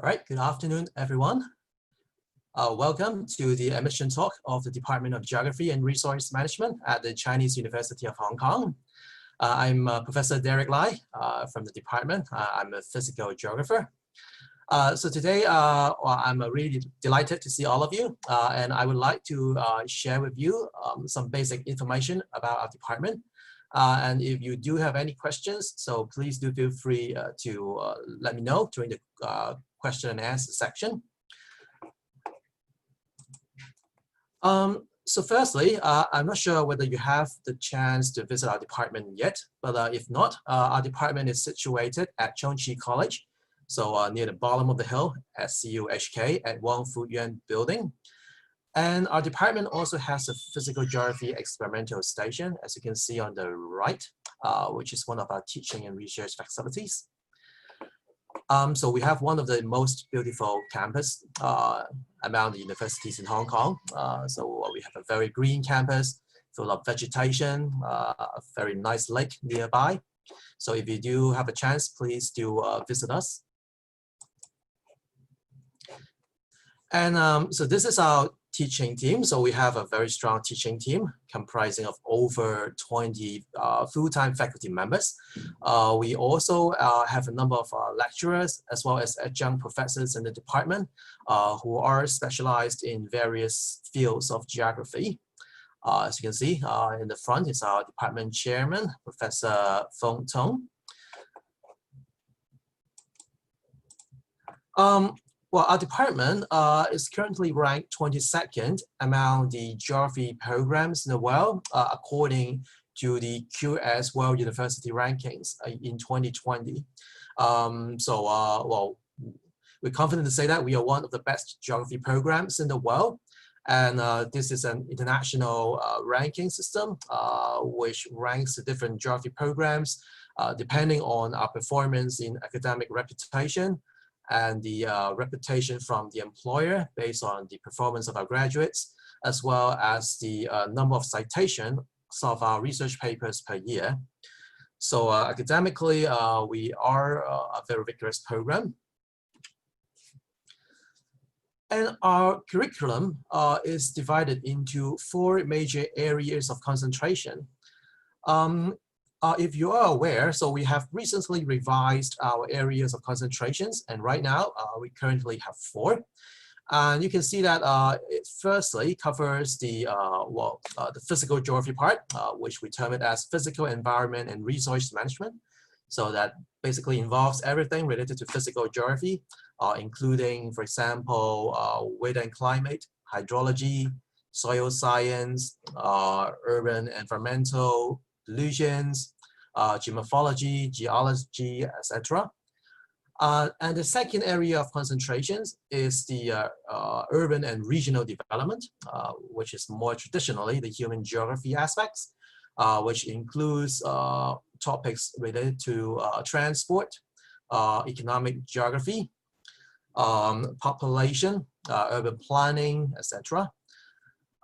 All right, good afternoon, everyone. Welcome to the admission talk of the Department of Geography and Resource Management at the Chinese University of Hong Kong. I'm Professor Derek Lai from the department. I'm a physical geographer. So today, I'm really delighted to see all of you, and I would like to share with you some basic information about our department. And if you do have any questions, so please do feel free to let me know during the question and answer section. So firstly, I'm not sure whether you have the chance to visit our department yet, but if not, our department is situated at CUHK College, so near the bottom of the hill at CUHK at Wang Fu Yuan building. And our department also has a physical geography experimental station, as you can see on the right, which is one of our teaching and research facilities. So we have one of the most beautiful campus among the universities in Hong Kong. So we have a very green campus full of vegetation, a very nice lake nearby. So if you do have a chance, please do visit us. And so this is our teaching team. So we have a very strong teaching team comprising of over 20 full-time faculty members. We also have a number of lecturers as well as adjunct professors in the department who are specialized in various fields of geography. As you can see in the front is our department chairman, Professor Feng Tong. Well, our department is currently ranked 22nd among the geography programs in the world, according to the QS World University Rankings in 2020. Well, we're confident to say that we are one of the best geography programs in the world. And this is an international ranking system, which ranks the different geography programs depending on our performance in academic reputation, and the reputation from the employer based on the performance of our graduates, as well as the number of citations of our research papers per year. So academically, we are a very vigorous program. And our curriculum is divided into 4 major areas of concentration. If you are aware, so we have recently revised our areas of concentrations, and right now we currently have 4. And you can see that it firstly covers the physical geography part, which we term it as physical environment and resource management. So that basically involves everything related to physical geography, including, for example, weather and climate, hydrology, soil science, urban environmental pollutions, geomorphology, geology, etc. And the second area of concentrations is the urban and regional development, which is more traditionally the human geography aspects, which includes topics related to transport, economic geography, population, urban planning, etc.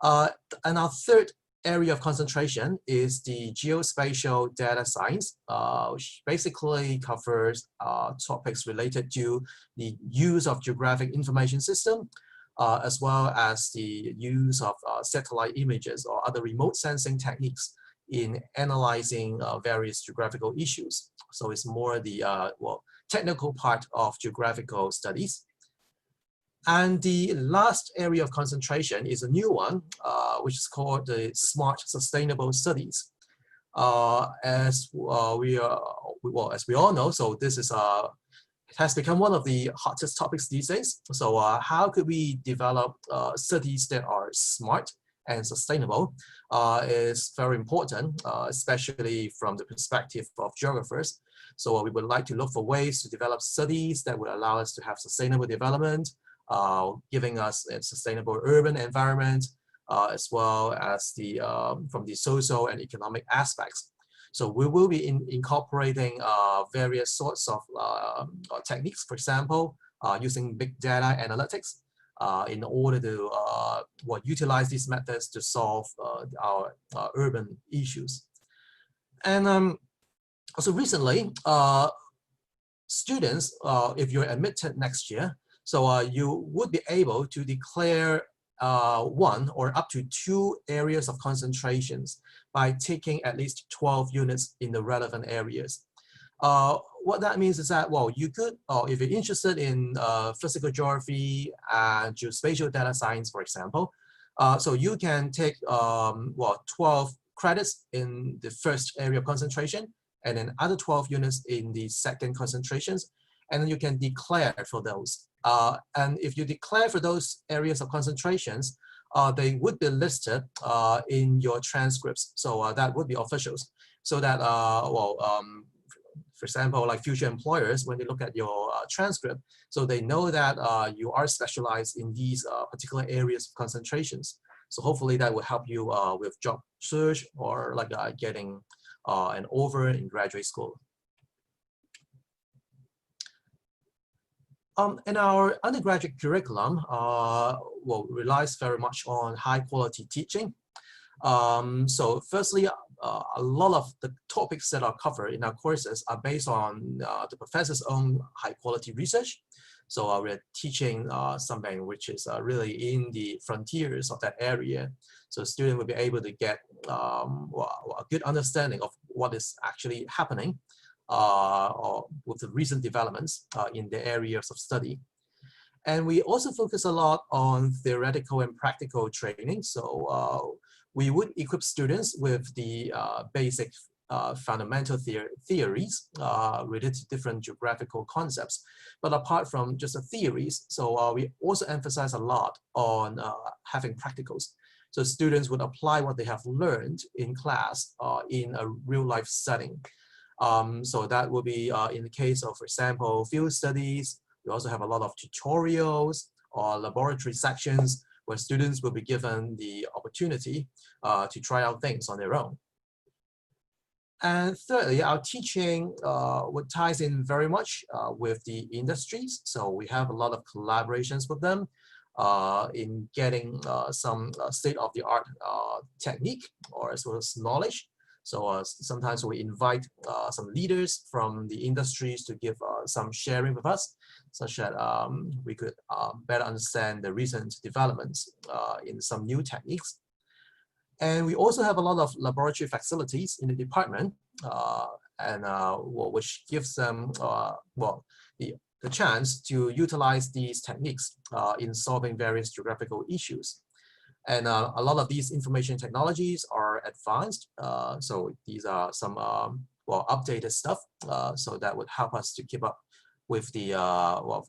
And our third area of concentration is the geospatial data science, which basically covers topics related to the use of geographic information system, as well as the use of satellite images or other remote sensing techniques in analyzing various geographical issues. So it's more the technical part of geographical studies. And the last area of concentration is a new one, which is called the Smart Sustainable Studies. As we all know, so this is it has become one of the hottest topics these days. So how could we develop studies that are smart and sustainable is very important, especially from the perspective of geographers. So we would like to look for ways to develop studies that would allow us to have sustainable development, giving us a sustainable urban environment, as well as the from the social and economic aspects. So we will be incorporating various sorts of techniques, for example, using big data analytics in order to utilize these methods to solve our urban issues. And also recently, students, if you're admitted next year, So you would be able to declare one or up to 2 areas of concentrations by taking at least 12 units in the relevant areas. What that means is that, well, you could, if you're interested in physical geography and geospatial data science, for example, so you can take, 12 credits in the first area of concentration, and then other 12 units in the second concentrations, and then you can declare for those. And if you declare for those areas of concentrations, they would be listed in your transcripts. So that would be officials. So that, for example, like future employers, when they look at your transcript, so they know that you are specialized in these particular areas of concentrations. So hopefully that will help you with job search or like getting an offer in graduate school. And our undergraduate curriculum relies very much on high quality teaching. So firstly, a lot of the topics that are covered in our courses are based on the professor's own high quality research. So we're teaching something which is really in the frontiers of that area. So students will be able to get a good understanding of what is actually happening or with the recent developments in the areas of study. And we also focus a lot on theoretical and practical training. So we would equip students with the basic fundamental theories related to different geographical concepts. But apart from just the theories, so we also emphasize a lot on having practicals. So students would apply what they have learned in class in a real life setting. So that will be in the case of, for example, field studies. We also have a lot of tutorials or laboratory sections where students will be given the opportunity to try out things on their own. And thirdly, our teaching ties in very much with the industries. So we have a lot of collaborations with them in getting some state-of-the-art technique or as well as knowledge. So sometimes we invite some leaders from the industries to give some sharing with us, such that we could better understand the recent developments in some new techniques. And we also have a lot of laboratory facilities in the department, which gives them the chance to utilize these techniques in solving various geographical issues. And a lot of these information technologies are advanced. So these are some updated stuff. So that would help us to keep up with the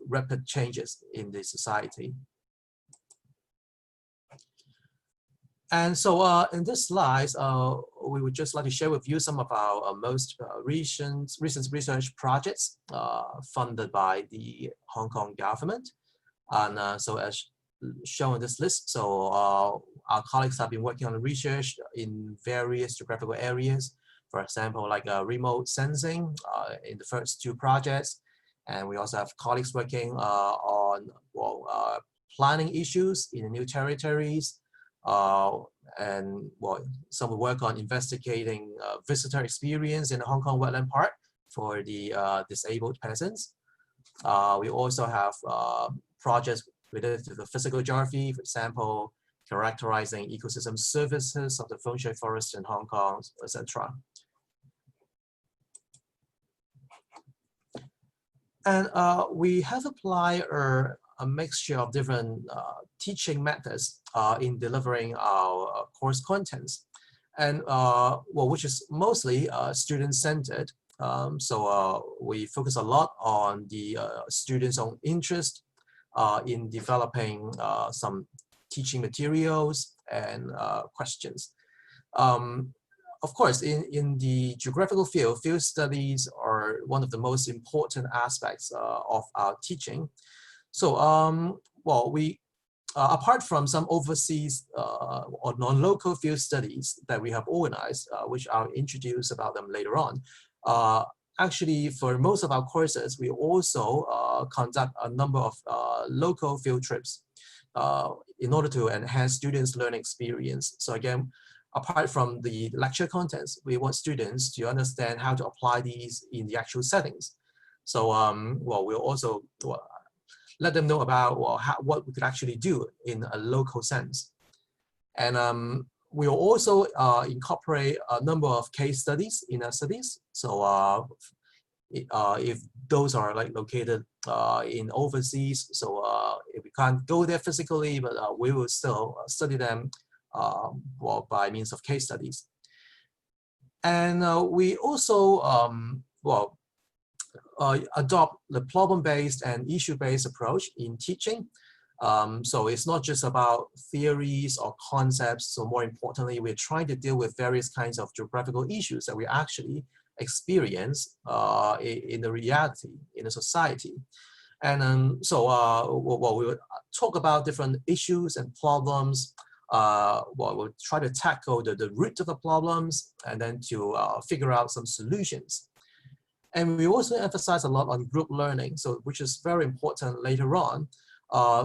rapid changes in the society. And so in this slide, we would just like to share with you some of our most recent research projects funded by the Hong Kong government. And so as shown in this list, so our colleagues have been working on research in various geographical areas. For example, like remote sensing in the first 2 projects. And we also have colleagues working on planning issues in the new territories. And some work on investigating visitor experience in the Hong Kong Wetland Park for the disabled peasants. We also have projects related to the physical geography, for example, characterizing ecosystem services of the Feng Shui forest in Hong Kong, etc. And we have applied a mixture of different teaching methods in delivering our course contents, and which is mostly student-centered. So we focus a lot on the students' own interest in developing some teaching materials and questions. Of course, in the geographical field studies are one of the most important aspects of our teaching. So, we apart from some overseas or non-local field studies that we have organized, which I'll introduce about them later on, actually, for most of our courses, we also conduct a number of local field trips in order to enhance students' learning experience. So again, apart from the lecture contents, we want students to understand how to apply these in the actual settings. So we'll also let them know about what we could actually do in a local sense. And we will also incorporate a number of case studies in our studies. So if those are like located in overseas, so if we can't go there physically, but we will still study them by means of case studies. And we also adopt the problem-based and issue-based approach in teaching. So it's not just about theories or concepts. So more importantly, we're trying to deal with various kinds of geographical issues that we actually experience in the reality, in the society. And we will talk about different issues and problems. We'll try to tackle the root of the problems and then to figure out some solutions. And we also emphasize a lot on group learning, so which is very important later on.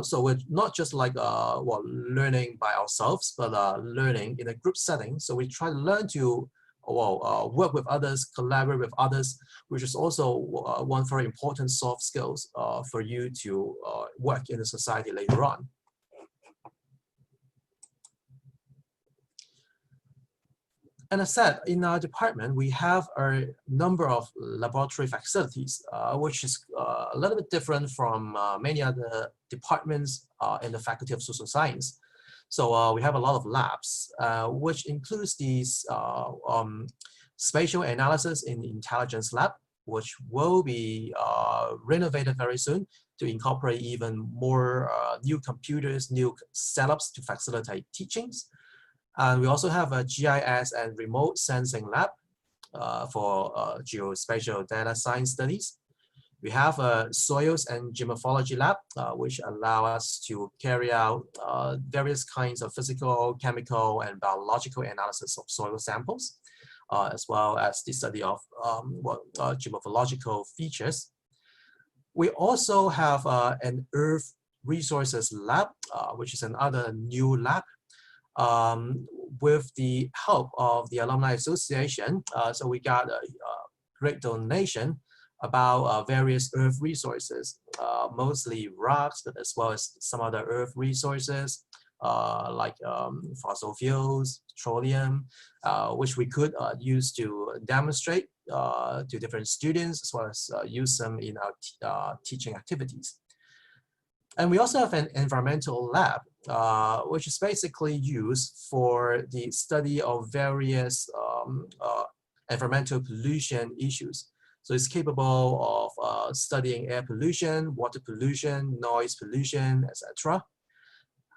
So we're not just like learning by ourselves, but learning in a group setting. So we try to learn to work with others, collaborate with others, which is also one very important soft skills for you to work in the society later on. And as said, in our department, we have a number of laboratory facilities, which is a little bit different from many other departments in the Faculty of Social Science. So we have a lot of labs, which includes these spatial analysis in the intelligence lab, which will be renovated very soon to incorporate even more new computers, new setups to facilitate teachings. And we also have a GIS and remote sensing lab for geospatial data science studies. We have a soils and geomorphology lab, which allow us to carry out various kinds of physical, chemical, and biological analysis of soil samples, as well as the study of geomorphological features. We also have an Earth Resources lab, which is another new lab. With the help of the Alumni Association, so we got a great donation about various earth resources, mostly rocks, but as well as some other earth resources like fossil fuels, petroleum, which we could use to demonstrate to different students, as well as use them in our teaching activities. And we also have an environmental lab, which is basically used for the study of various environmental pollution issues. So it's capable of studying air pollution, water pollution, noise pollution, etc.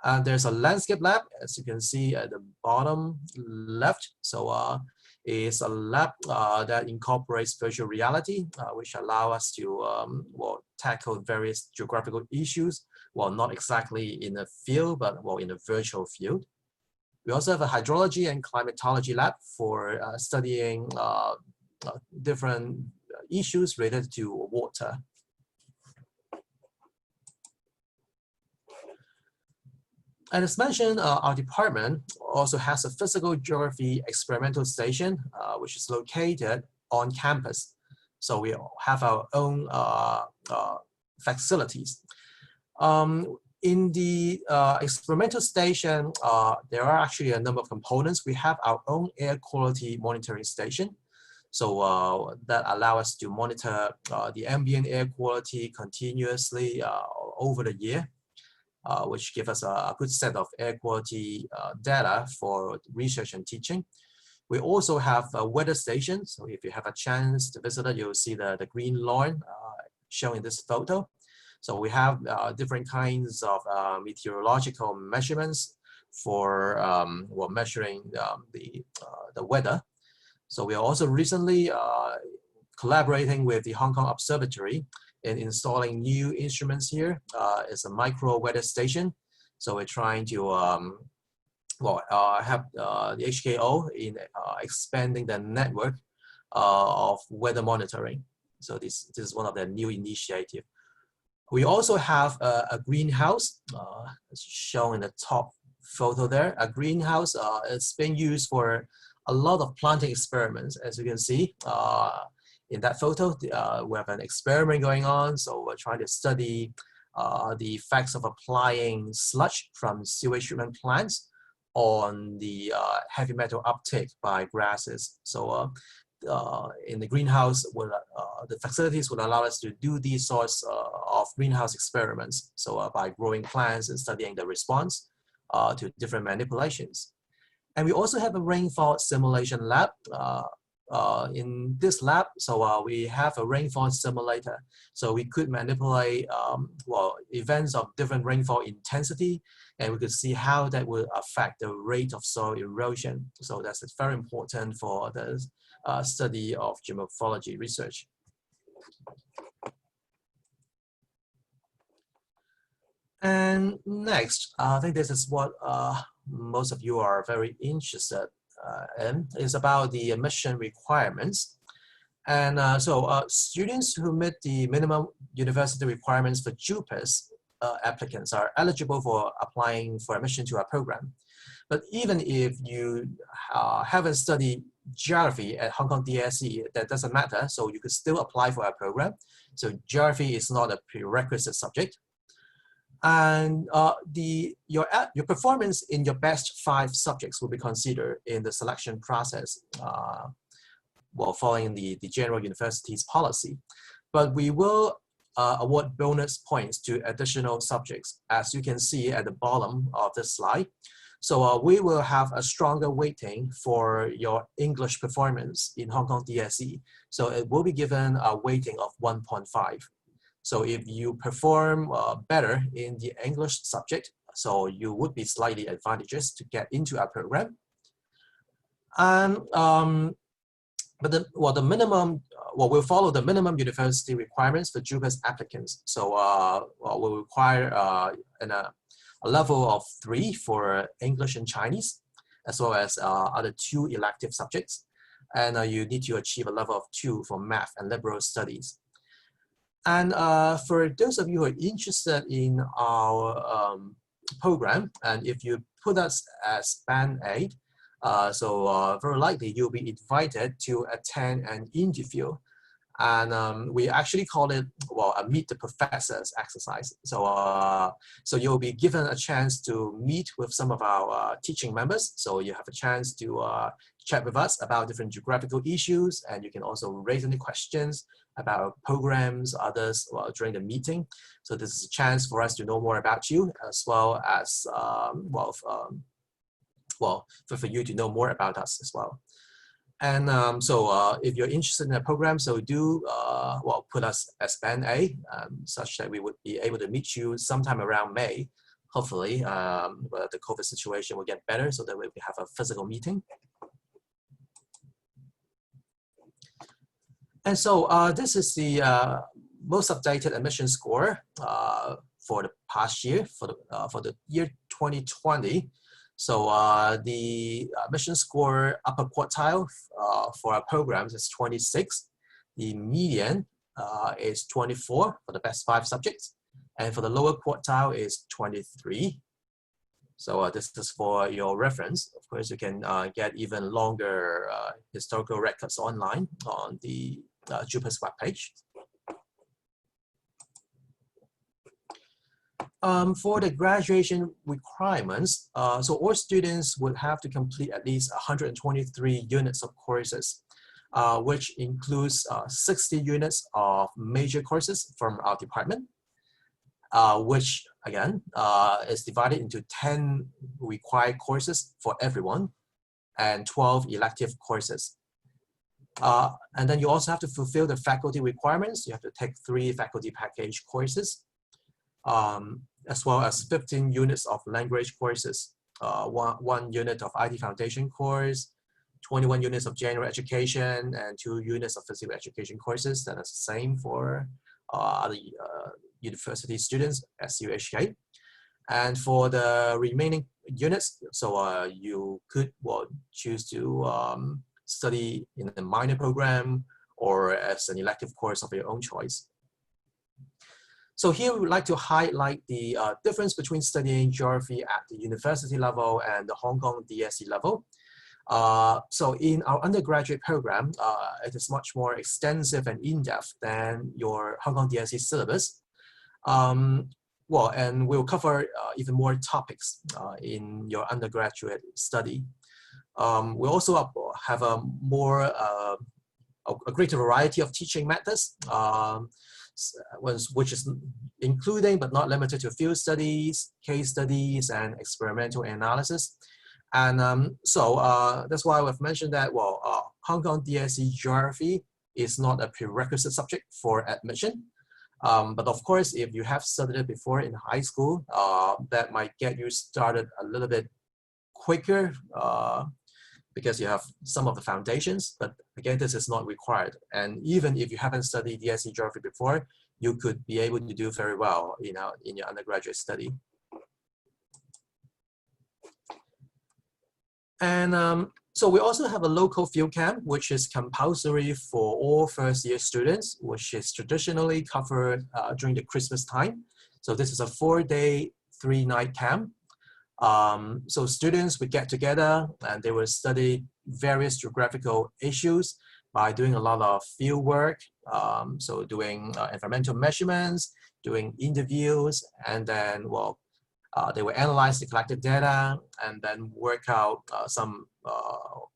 And there's a landscape lab, as you can see at the bottom left. So it's a lab that incorporates virtual reality, which allow us to tackle various geographical issues, not exactly in a field, but in a virtual field. We also have a hydrology and climatology lab for studying different issues related to water. And as mentioned, our department also has a physical geography experimental station, which is located on campus. So we have our own facilities. In the experimental station, there are actually a number of components. We have our own air quality monitoring station. So that allow us to monitor the ambient air quality continuously over the year. Which give us a good set of air quality data for research and teaching. We also have a weather station. So if you have a chance to visit it, you'll see the green lawn shown in this photo. So we have different kinds of meteorological measurements for measuring the weather. So we are also recently collaborating with the Hong Kong Observatory in installing new instruments here. It's a micro weather station. So we're trying to have the HKO in expanding the network of weather monitoring. So this is one of the new initiatives. We also have a greenhouse, as shown in the top photo there. A greenhouse is being used for a lot of planting experiments, as you can see. In that photo, we have an experiment going on. So we're trying to study the effects of applying sludge from sewage treatment plants on the heavy metal uptake by grasses. So in the greenhouse, the facilities would allow us to do these sorts of greenhouse experiments. So by growing plants and studying the response to different manipulations. And we also have a rainfall simulation lab. In this lab, so we have a rainfall simulator. So we could manipulate events of different rainfall intensity, and we could see how that will affect the rate of soil erosion. So that's very important for the study of geomorphology research. And next, I think this is what most of you are very interested in, is about the admission requirements. And students who meet the minimum university requirements for JUPAS applicants are eligible for applying for admission to our program. But even if you haven't studied geography at Hong Kong DSE, that doesn't matter. So you could still apply for our program. So geography is not a prerequisite subject. And your performance in your best 5 subjects will be considered in the selection process, following the general university's policy. But we will award bonus points to additional subjects, as you can see at the bottom of the slide. So we will have a stronger weighting for your English performance in Hong Kong DSE. So it will be given a weighting of 1.5. So if you perform better in the English subject, so you would be slightly advantageous to get into our program. And the minimum, we'll follow the minimum university requirements for JUPAS applicants. So we'll require a level of 3 for English and Chinese, as well as other 2 elective subjects. And you need to achieve a level of 2 for math and liberal studies. And for those of you who are interested in our program, and if you put us as Band 8, very likely you'll be invited to attend an interview. And we actually call it, a meet the professors exercise. So you'll be given a chance to meet with some of our teaching members. So you have a chance to chat with us about different geographical issues, and you can also raise any questions about programs, others during the meeting. So this is a chance for us to know more about you, as well as for you to know more about us as well. And if you're interested in the program, so do put us as Band A, such that we would be able to meet you sometime around May. Hopefully, the COVID situation will get better so that we have a physical meeting. And so this is the most updated admission score for the past year, for the year 2020. So the admission score upper quartile for our programs is 26. The median is 24 for the best 5 subjects. And for the lower quartile is 23. So this is for your reference. Of course, you can get even longer historical records online on the JUPAS webpage. For the graduation requirements, so all students would have to complete at least 123 units of courses, which includes 60 units of major courses from our department, which again is divided into 10 required courses for everyone and 12 elective courses. And then you also have to fulfill the faculty requirements. You have to take 3 faculty package courses, as well as 15 units of language courses, 1 unit of IT foundation course, 21 units of general education, and 2 units of physical education courses. That is the same for other university students at CUHK. And for the remaining units, so you could choose to study in a minor program or as an elective course of your own choice. So here we would like to highlight the difference between studying geography at the university level and the Hong Kong DSE level. So in our undergraduate program, it is much more extensive and in-depth than your Hong Kong DSE syllabus. and we'll cover even more topics in your undergraduate study. We also have a greater variety of teaching methods, which is including but not limited to field studies, case studies, and experimental analysis. And that's why we've mentioned that, Hong Kong DSE Geography is not a prerequisite subject for admission. But of course, if you have studied it before in high school, that might get you started a little bit quicker because you have some of the foundations, but again, this is not required. And even if you haven't studied DSE Geography before, you could be able to do very well in your undergraduate study. And so we also have a local field camp, which is compulsory for all first-year students, which is traditionally covered during the Christmas time. So this is a 4-day, 3-night camp. So students would get together and they will study various geographical issues by doing a lot of field work. So doing environmental measurements, doing interviews, and then, they will analyze the collected data and then work out some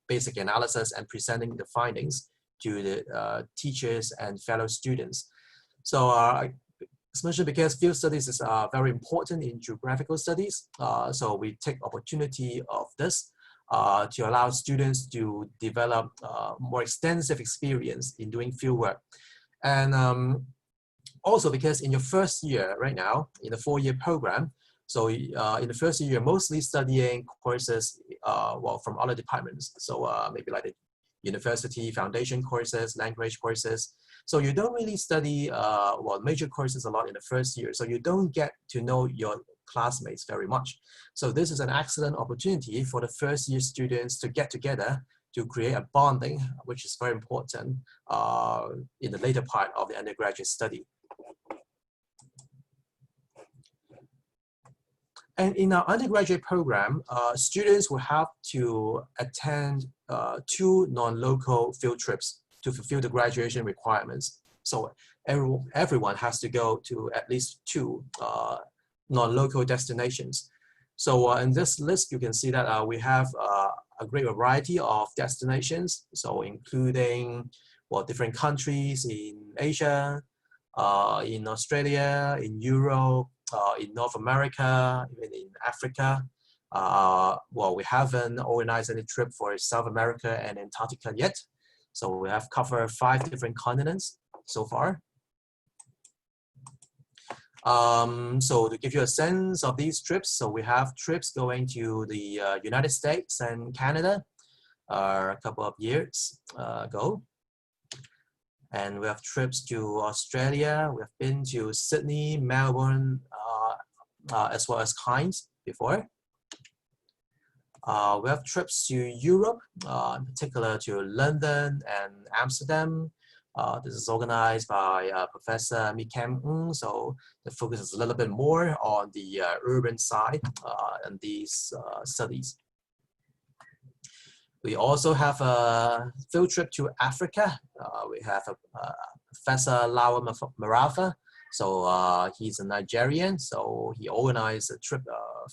basic analysis and presenting the findings to the teachers and fellow students. So especially because field studies is very important in geographical studies. So we take opportunity of this to allow students to develop more extensive experience in doing field work. And also because in your first year right now, in the 4-year program, so in the first year, you're mostly studying courses, from other departments. So maybe like the university foundation courses, language courses. So you don't really study major courses a lot in the first year. So you don't get to know your classmates very much. So this is an excellent opportunity for the first year students to get together to create a bonding, which is very important in the later part of the undergraduate study. And in our undergraduate program, students will have to attend 2 non-local field trips to fulfill the graduation requirements. So everyone has to go to at least 2 non-local destinations. So in this list, you can see that we have a great variety of destinations. So including different countries in Asia, in Australia, in Europe, in North America, even in Africa. We haven't organized any trip for South America and Antarctica yet. So we have covered 5 different continents so far. So to give you a sense of these trips, so we have trips going to the United States and Canada a couple of years ago. And we have trips to Australia. We have been to Sydney, Melbourne, as well as Cairns before. We have trips to Europe, in particular to London and Amsterdam. This is organized by Professor Mikam Ng, so the focus is a little bit more on the urban side in these studies. We also have a field trip to Africa. We have Professor Lawa Marafa. So he's a Nigerian, so he organized a trip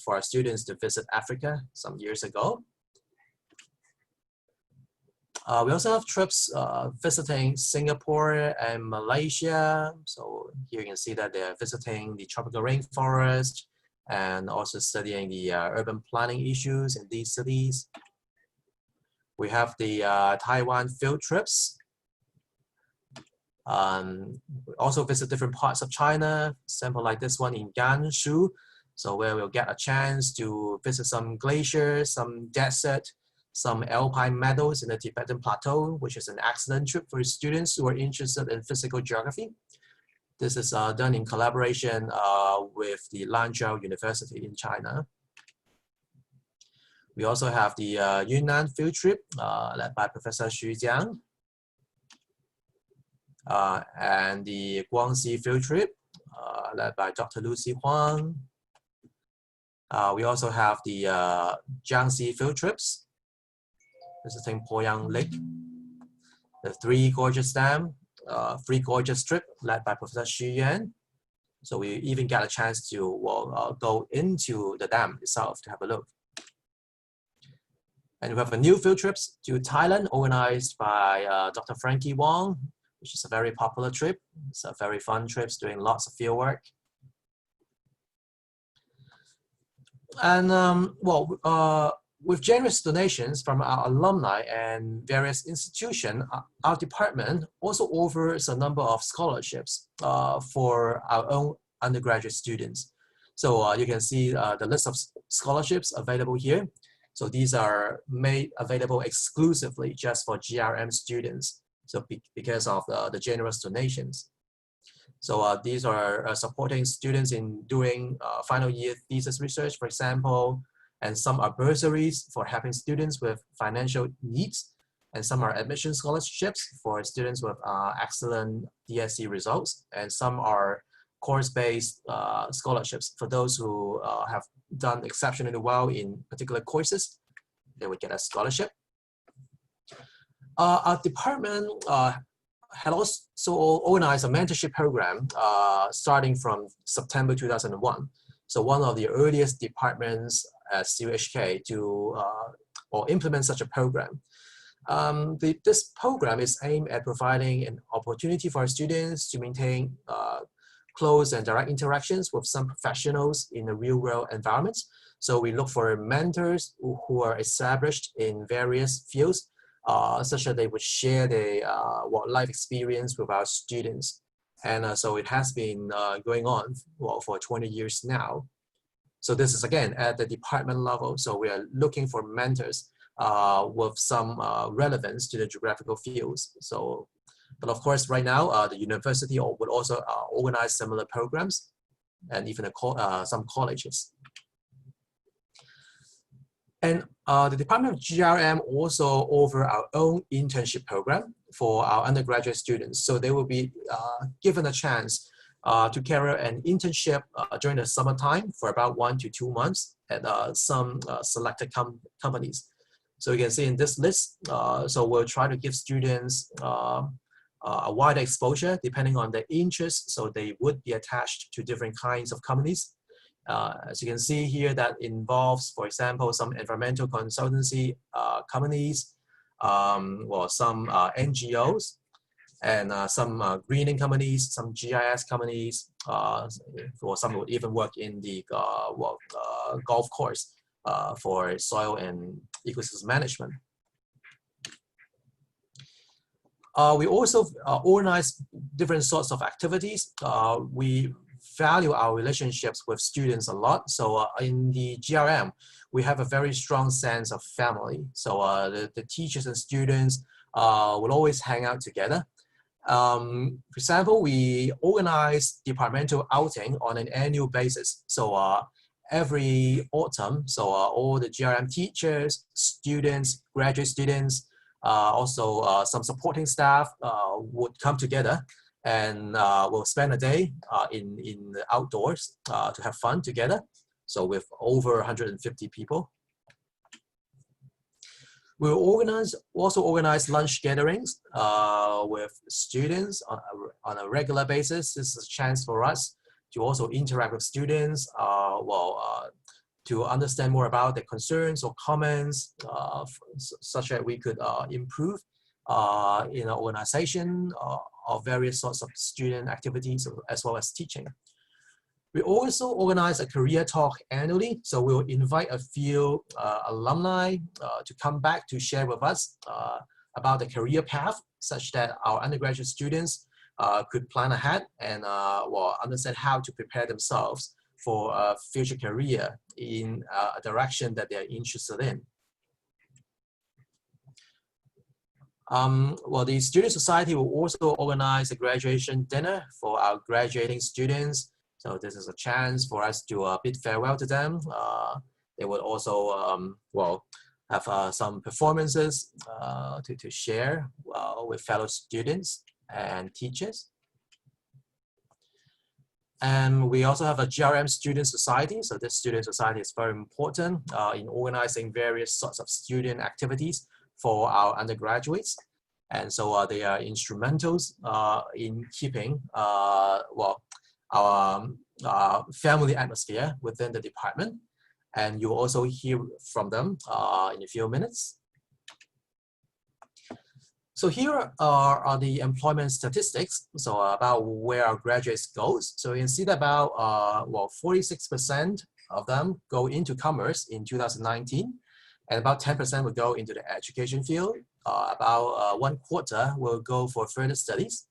for our students to visit Africa some years ago. We also have trips visiting Singapore and Malaysia. So here you can see that they're visiting the tropical rainforest and also studying the urban planning issues in these cities. We have the Taiwan field trips. We also visit different parts of China, example like this one in Gansu, so where we'll get a chance to visit some glaciers, some desert, some alpine meadows in the Tibetan Plateau, which is an excellent trip for students who are interested in physical geography. This is done in collaboration with the Lanzhou University in China. We also have the Yunnan field trip led by Professor Xu Jiang. And the Guangxi field trip led by Dr. Lucy Huang. We also have the Jiangxi field trips, visiting Poyang Lake, the Three Gorges Dam, Three Gorges trip led by Professor Xu Yan, So we even get a chance to go into the dam itself to have a look. And we have a new field trips to Thailand organized by Dr. Frankie Wong, which is a very popular trip. It's a very fun trip, doing lots of field work. And with generous donations from our alumni and various institutions, our department also offers a number of scholarships for our own undergraduate students. So you can see the list of scholarships available here. So these are made available exclusively just for GRM students. So because of the generous donations. So these are supporting students in doing final year thesis research, for example, and some are bursaries for helping students with financial needs, and some are admission scholarships for students with excellent DSE results, and some are course-based scholarships for those who have done exceptionally well in particular courses. They would get a scholarship. Our department had also organized a mentorship program starting from September 2001. So one of the earliest departments at CUHK to implement such a program. This program is aimed at providing an opportunity for our students to maintain close and direct interactions with some professionals in the real world environments. So we look for mentors who are established in various fields, such that they would share their life experience with our students. And so it has been going on for 20 years now. So this is again at the department level. So we are looking for mentors with some relevance to the geographical fields. So, but of course, right now, the university would also organize similar programs, and even some colleges. And the Department of GRM also offer our own internship program for our undergraduate students. So they will be given a chance to carry an internship during the summertime for about 1 to 2 months at some selected companies. So you can see in this list, so we'll try to give students a wider exposure depending on their interests. So they would be attached to different kinds of companies. As you can see here, that involves, for example, some environmental consultancy companies, some NGOs, and some greening companies, some GIS companies, or some would even work in the golf course for soil and ecosystem management. We also organize different sorts of activities. We value our relationships with students a lot. So in the GRM, we have a very strong sense of family. So the teachers and students will always hang out together. For example, we organize departmental outing on an annual basis. So every autumn, so all the GRM teachers, students, graduate students, also some supporting staff would come together, and we'll spend a day in the outdoors to have fun together. So with over 150 people. We'll also organize lunch gatherings with students on a regular basis. This is a chance for us to also interact with students, to understand more about their concerns or comments, such that we could improve in our organization of various sorts of student activities as well as teaching. We also organize a career talk annually. So we'll invite a few alumni to come back to share with us about the career path, such that our undergraduate students could plan ahead and understand how to prepare themselves for a future career in a direction that they're interested in. The Student Society will also organize a graduation dinner for our graduating students. So this is a chance for us to bid farewell to them. They will also, have some performances to share with fellow students and teachers. And we also have a GRM Student Society. So this Student Society is very important in organizing various sorts of student activities for our undergraduates. And so they are instrumentals in keeping family atmosphere within the department. And you'll also hear from them in a few minutes. So here are the employment statistics. So about where our graduates goes. So you can see that about 46% of them go into commerce in 2019, and about 10% will go into the education field. About 1/4 will go for further studies,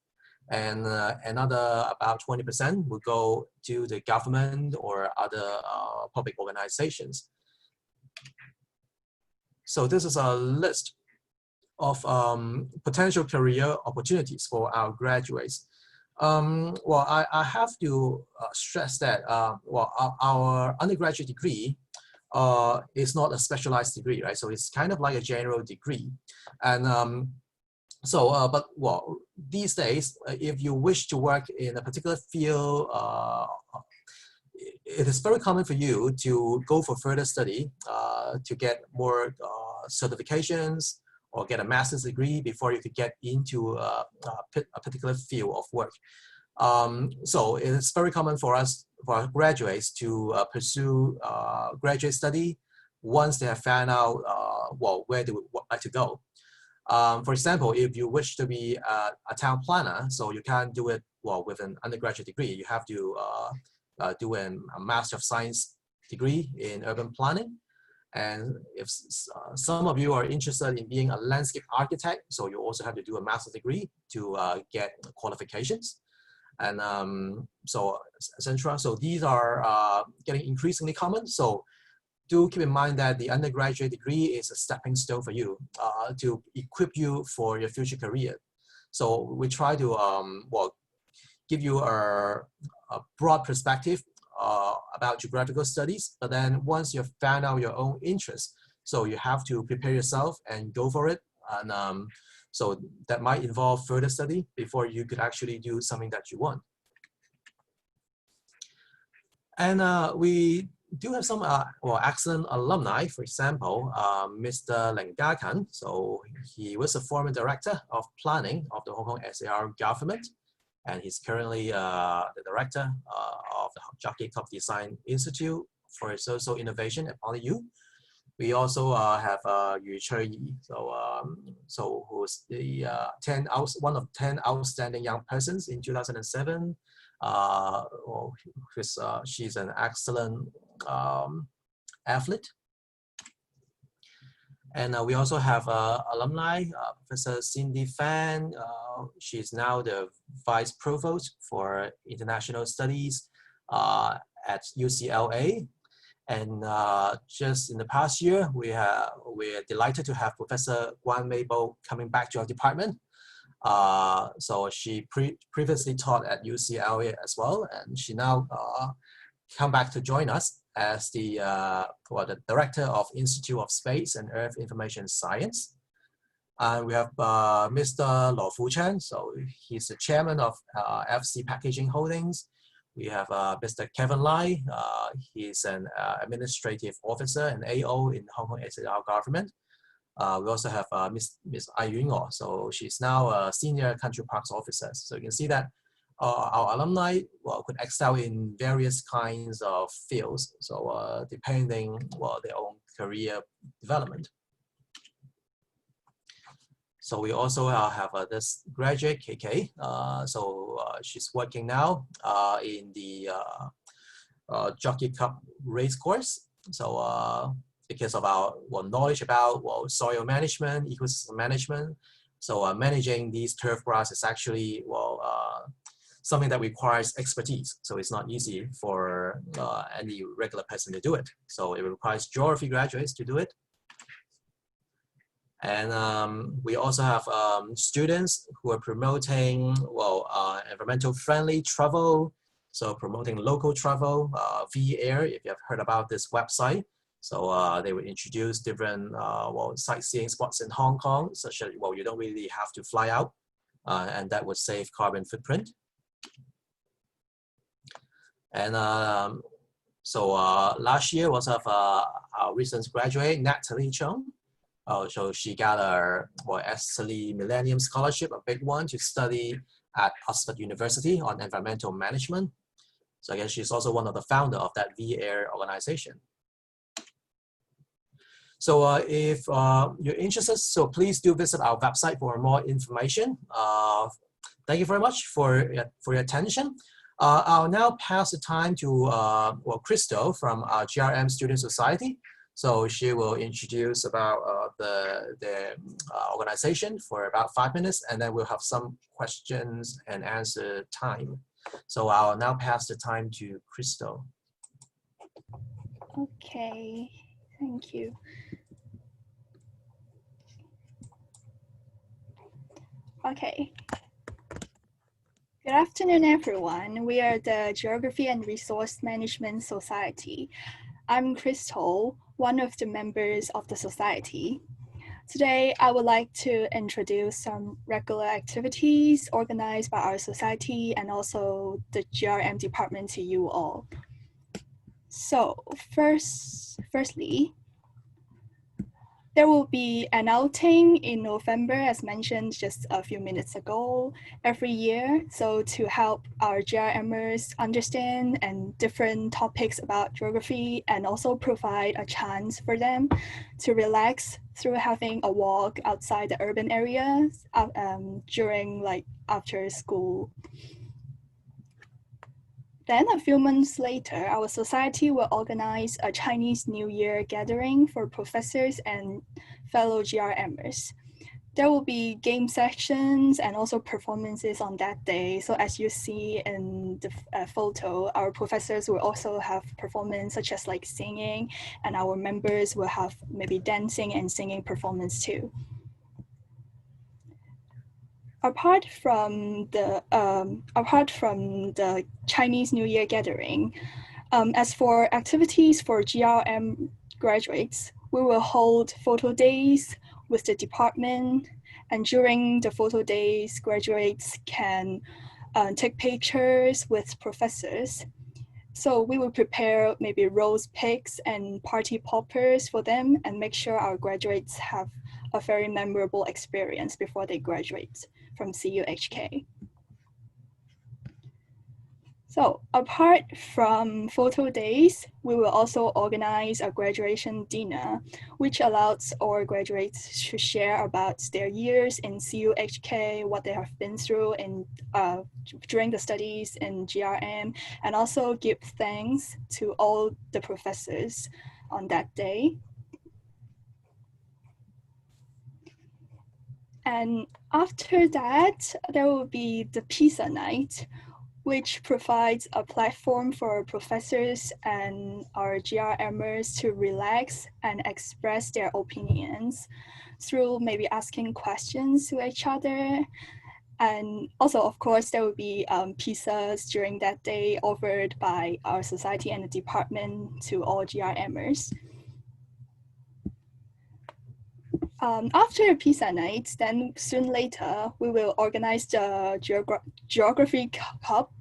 and another about 20% will go to the government or other public organizations. So this is a list of potential career opportunities for our graduates. Well, I have to stress that our undergraduate degree is not a specialized degree, right? So it's kind of like a general degree. And but these days, if you wish to work in a particular field, it is very common for you to go for further study to get more certifications or get a master's degree before you could get into a particular field of work. So it's very common for us, for our graduates, to pursue graduate study once they have found out where they would like to go. For example, if you wish to be a town planner, so you can't do it with an undergraduate degree. You have to do a Master of Science degree in urban planning. And if some of you are interested in being a landscape architect, so you also have to do a master's degree to get qualifications. And etc. So these are getting increasingly common. So do keep in mind that the undergraduate degree is a stepping stone for you to equip you for your future career. So we try to give you a broad perspective about geographical studies, but then once you've found out your own interest, so you have to prepare yourself and go for it. And so that might involve further study before you could actually do something that you want. And we do have some excellent alumni. For example, Mr. Ling Gakan. So he was a former director of planning of the Hong Kong SAR government, and he's currently the director of the GRM Design Institute for Social Innovation at PolyU. We also have Yu Yi, so who's the one of 10 outstanding young persons in 2007. She's an excellent athlete. And we also have alumni, Professor Cindy Fan. She's now the Vice Provost for International Studies at UCLA. And just in the past year, we're delighted to have Professor Guan Meibo coming back to our department. So she previously taught at UCLA as well, and she now come back to join us as the Director of Institute of Space and Earth Information Science. And we have Mr. Luo Fuchen, so he's the chairman of FC Packaging Holdings. We have Mr. Kevin Lai, he's an administrative officer and AO in Hong Kong SAR government. We also have Miss Ai Yun, so she's now a senior country parks officer. So you can see that our alumni could excel in various kinds of fields, so depending their own career development. So we also have this graduate, KK. She's working now in the Jockey Cup race course. So because of our knowledge about soil management, ecosystem management, so managing these turf grass is actually something that requires expertise. So it's not easy for any regular person to do it. So it requires geography graduates to do it. And we also have students who are promoting environmental friendly travel, so promoting local travel, V-Air, if you have heard about this website. So they will introduce different sightseeing spots in Hong Kong, such that you don't really have to fly out, and that would save carbon footprint. And last year was of our recent graduate, Natalie Chung. So she got a Esterly Millennium Scholarship, a big one, to study at Oxford University on environmental management. So I guess she's also one of the founder of that VAir organization. So if you're interested, so please do visit our website for more information. Thank you very much for your attention. I'll now pass the time to Crystal from our GRM Student Society. So she will introduce about the organization for about 5 minutes, and then we'll have some questions and answer time. So I'll now pass the time to Crystal. Okay, thank you. Okay. Good afternoon, everyone. We are the Geography and Resource Management Society. I'm Crystal, one of the members of the society. Today, I would like to introduce some regular activities organized by our society and also the GRM department to you all. So firstly, there will be an outing in November, as mentioned just a few minutes ago, every year. So to help our GRMers understand and different topics about geography, and also provide a chance for them to relax through having a walk outside the urban areas during after school. Then a few months later, our society will organize a Chinese New Year gathering for professors and fellow GRMers. There will be game sessions and also performances on that day. So as you see in the photo, our professors will also have performance such as like singing, and our members will have maybe dancing and singing performance too. Apart from the Chinese New Year gathering, as for activities for GRM graduates, we will hold photo days with the department, and during the photo days, graduates can take pictures with professors. So we will prepare maybe rose pics and party poppers for them and make sure our graduates have a very memorable experience before they graduate from CUHK. So apart from photo days, we will also organize a graduation dinner, which allows our graduates to share about their years in CUHK, what they have been through during the studies in GRM, and also give thanks to all the professors on that day. And after that, there will be the pizza night, which provides a platform for professors and our GRMers to relax and express their opinions through maybe asking questions to each other. And also, of course, there will be pizzas during that day offered by our society and the department to all GRMers. After pizza night, then soon later, we will organize the Geography Cup.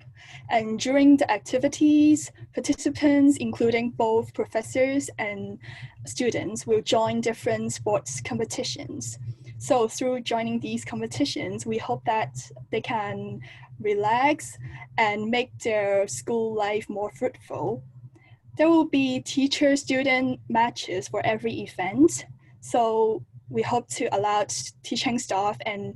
And during the activities, participants, including both professors and students, will join different sports competitions. So through joining these competitions, we hope that they can relax and make their school life more fruitful. There will be teacher-student matches for every event. So we hope to allow teaching staff and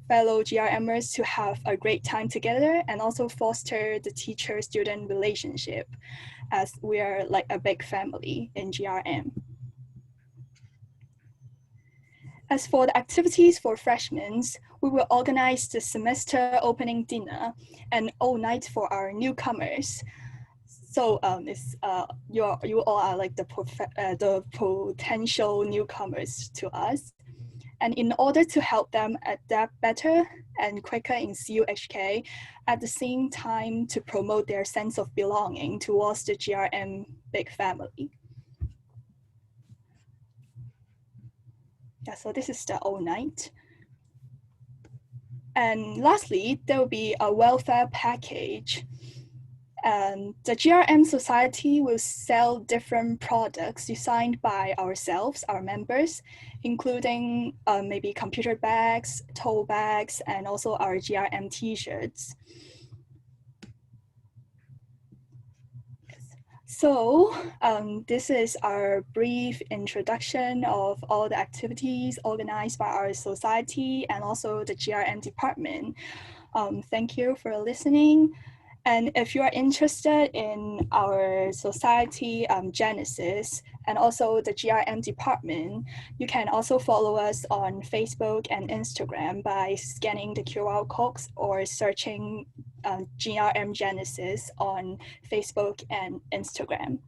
fellow GRMers to have a great time together and also foster the teacher-student relationship, as we are like a big family in GRM. As for the activities for freshmen, we will organize the semester opening dinner and all night for our newcomers. So you all are like the potential newcomers to us. And in order to help them adapt better and quicker in CUHK, at the same time to promote their sense of belonging towards the GRM big family. Yeah, so this is the all night. And lastly, there will be a welfare package. The GRM Society will sell different products designed by ourselves, our members, including maybe computer bags, tote bags, and also our GRM t-shirts. So this is our brief introduction of all the activities organized by our society and also the GRM department. Thank you for listening. And if you are interested in our society Genesis and also the GRM department, you can also follow us on Facebook and Instagram by scanning the QR codes or searching GRM Genesis on Facebook and Instagram.